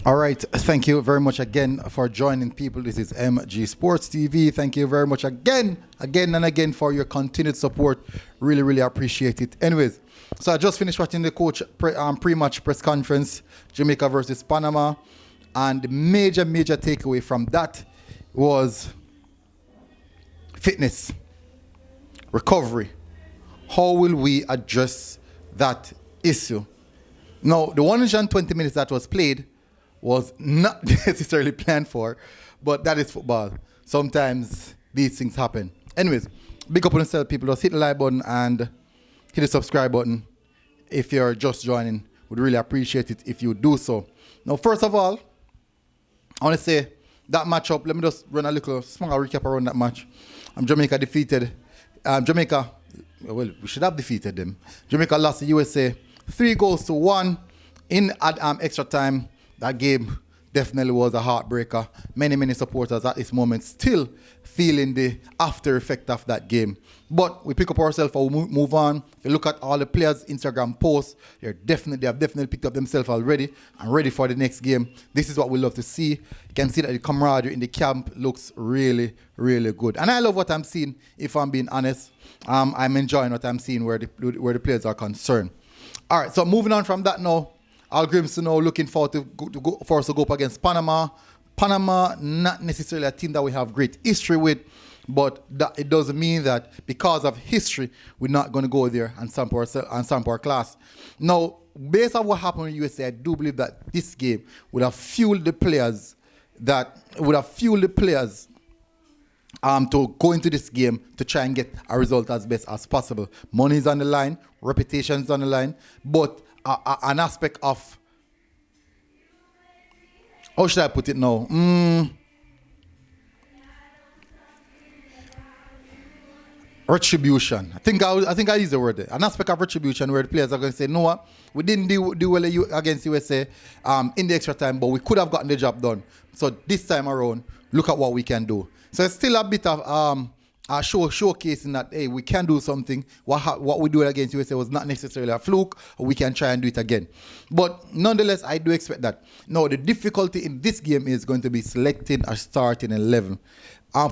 All right. Thank you very much again for joining people. This is MG Sports TV. Thank you very much again and again for your continued support. Really, really appreciate it. Anyways, so I just finished watching the coach pre-match press conference, Jamaica versus Panama. And the major takeaway from that was fitness, recovery. How will we address that issue? Now, the 120 minutes that was played was not necessarily planned for, but that is football. Sometimes these things happen. Anyways, big up on yourself, people. Just hit the like button and hit the subscribe button. If you're just joining, would really appreciate it if you do so. Now, first of all, I want to say that matchup. Let me just run a little small recap around that match. Jamaica defeated. Jamaica, well, we should have defeated them. Jamaica lost the USA 3-1 in extra time. That game definitely was a heartbreaker. Many supporters at this moment still feeling the after effect of that game. But we pick up ourselves and we move on. If you look at all the players' Instagram posts, they have definitely picked up themselves already and ready for the next game. This is what we love to see. You can see that the camaraderie in the camp looks really, really good. And I love what I'm seeing, if I'm being honest. I'm enjoying what I'm seeing where the players are concerned. All right, so moving on from that now. Al Grimson now looking forward for us to go up against Panama. Panama, not necessarily a team that we have great history with, but that it doesn't mean that because of history, we're not going to go there and sample our class. Now, based on what happened in the USA, I do believe that this game would have fueled the players to go into this game to try and get a result as best as possible. Money is on the line, reputation is on the line, but an aspect of, how should I put it now? Retribution. I think I use the word there. An aspect of retribution where the players are going to say, no what, we didn't do well against USA in the extra time, but we could have gotten the job done. So this time around, look at what we can do. So it's still a bit of showcasing that, hey, we can do something. What we do against USA was not necessarily a fluke. We can try and do it again. But nonetheless, I do expect that. Now, the difficulty in this game is going to be selecting a starting 11.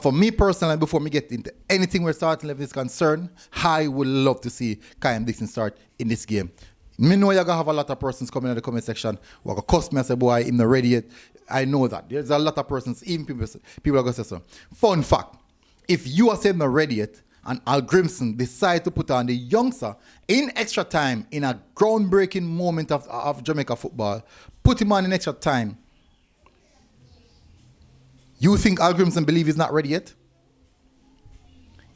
For me personally, before me get into anything where starting 11 is concerned, I would love to see Kyle Dixon start in this game. Me know you're going to have a lot of persons coming in the comment section who are going to cuss me and say, boy, I'm not ready yet. I know that. There's a lot of persons, even people are going to say so. Fun fact. If you are saying not ready yet, and Al Grimson decide to put on the youngster in extra time in a groundbreaking moment of Jamaica football, put him on in extra time, you think Al Grimson believe he's not ready yet?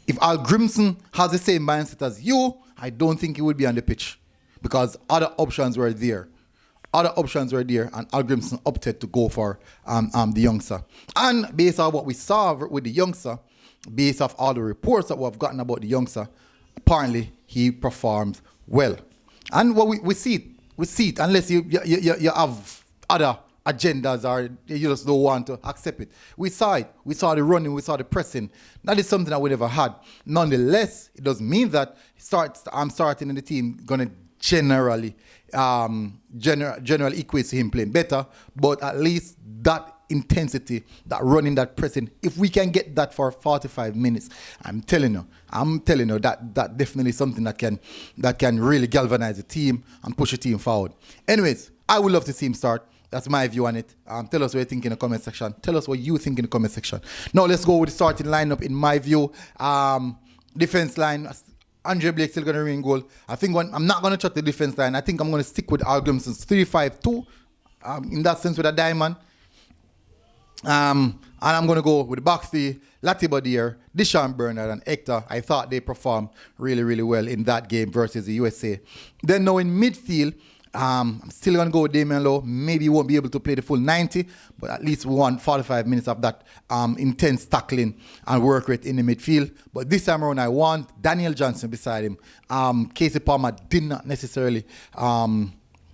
If Al Grimson has the same mindset as you, I don't think he would be on the pitch because other options were there. And Al Grimson opted to go for the youngster. And based on what we saw with the youngster, based off all the reports that we've gotten about the youngster, apparently he performed well. And what we see it, unless you have other agendas or you just don't want to accept it. We saw it. We saw the running. We saw the pressing. That is something that we never had. Nonetheless, it doesn't mean that I'm starting in the team going to generally equates to him playing better, but at least that intensity, that running, that pressing, if we can get that for 45 minutes, I'm telling you that definitely something that can really galvanize the team and push the team forward. Anyways, I would love to see him start. That's my view on it. Tell us what you think in the comment section. Tell us what you think in the comment section. Now let's go with the starting lineup. In my view, defense line, Andre Blake still going to remain goal. I think I'm not going to check the defense line. I think I'm going to stick with Al Grimson's 3-5-2 in that sense with a diamond. And I'm going to go with the back three, Latibadier, Deshaun Bernard, and Hector. I thought they performed really, really well in that game versus the USA. Then now in midfield, I'm still going to go with Damian Lowe. Maybe he won't be able to play the full 90, but at least we want 45 minutes of that intense tackling and work rate in the midfield. But this time around, I want Daniel Johnson beside him. Casey Palmer did not necessarily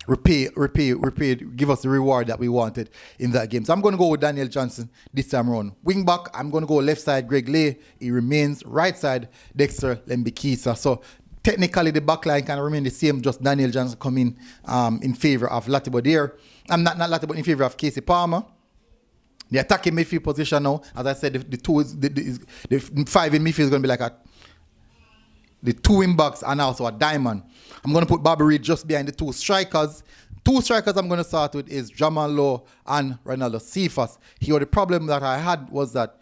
give us the reward that we wanted in that game. So I'm going to go with Daniel Johnson this time around. Wing back, I'm going to go left side, Greg Lay. He remains. Right side, Dexter Lembikisa. So Technically, the back line can remain the same, just Daniel Johnson come in favor of Latibo there. I'm not Latibo in favor of Casey Palmer. The attacking midfield position now, as I said, the 5 in midfield is going to be like the 2 wing backs and also a diamond. I'm going to put Bobby Reid just behind the 2 strikers. 2 strikers I'm going to start with is Jamal Lowe and Ronaldo Cephas. Here, the problem that I had was that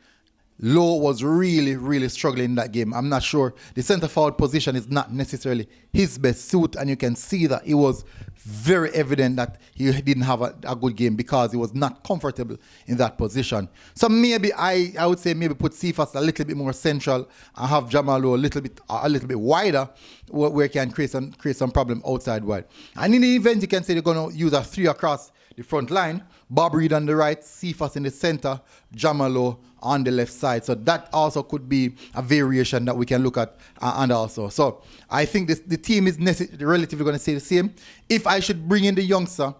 Lowe was really, really struggling in that game. I'm not sure. The centre forward position is not necessarily his best suit, and you can see that it was very evident that he didn't have a good game because he was not comfortable in that position. So maybe I would say maybe put Cephas a little bit more central and have Jamal Lowe a little bit wider, where he can create some problem outside wide. And in the event, you can say they're going to use a 3 across the front line. Bob Reid on the right, Cephas in the center, Jamal Lowe on the left side. So that also could be a variation that we can look at and also. So I think the team is relatively going to stay the same. If I should bring in the youngster,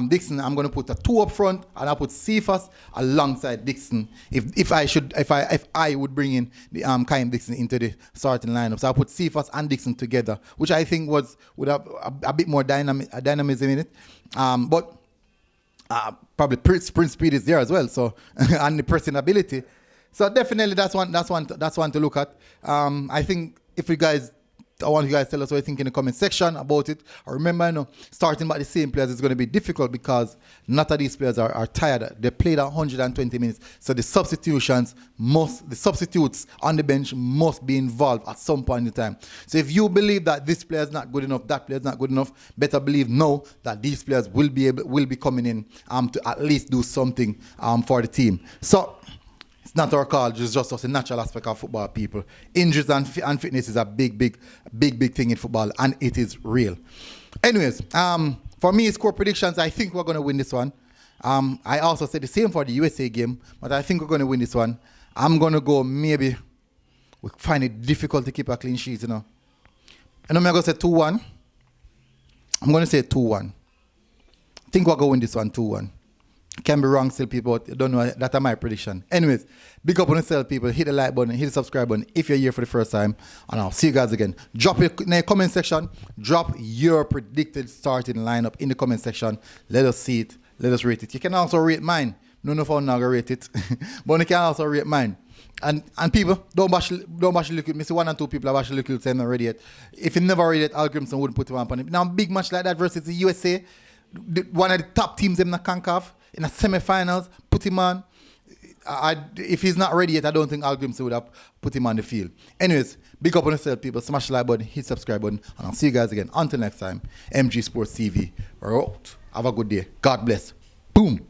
Dixon, I'm going to put a 2 up front and I'll put Cephas alongside Dixon. If I would bring in the Kaim Dixon into the starting lineup, so I'll put Cephas and Dixon together, which I think would have a bit more dynamism in it. But probably sprint speed is there as well. So and the pressing ability. So definitely that's one to look at. I think I want you guys to tell us what you think in the comment section about it. I remember, starting by the same players is going to be difficult because not of these players are tired. They played 120 minutes. So the substitutes on the bench must be involved at some point in time. So if you believe that this player is not good enough, that player is not good enough, better believe now that these players will be coming in to at least do something for the team. So it's not our call, it's just a natural aspect of football, people. Injuries and fitness is a big thing in football, and it is real. Anyways, for me, score predictions, I think we're going to win this one. I also said the same for the USA game, but I think we're going to win this one. I'm going to go maybe, we find it difficult to keep a clean sheet, And I'm going to say 2-1. I'm going to say 2-1. I think we're going to win this one 2-1. Can be wrong still, people, but you don't know. That's my prediction. Anyways, big up on yourself, people. Hit the like button, hit the subscribe button if you're here for the first time. And I'll see you guys again. Drop it in the comment section. Drop your predicted starting lineup in the comment section. Let us see it. Let us rate it. You can also rate mine. None of us now rate it. But you can also rate mine. And people, don't bash look at me. See 1 and 2 people have actually looked at them already yet. If you never read it, Al Grimson wouldn't put him up on it. Now, big match like that versus the USA, one of the top teams in the Concacaf, in the semi-finals, put him on. If he's not ready yet, I don't think Al Grimson would have put him on the field. Anyways, big up on yourself, people. Smash the like button, hit subscribe button, and I'll see you guys again. Until next time, MG Sports TV. We're out. Have a good day. God bless. Boom.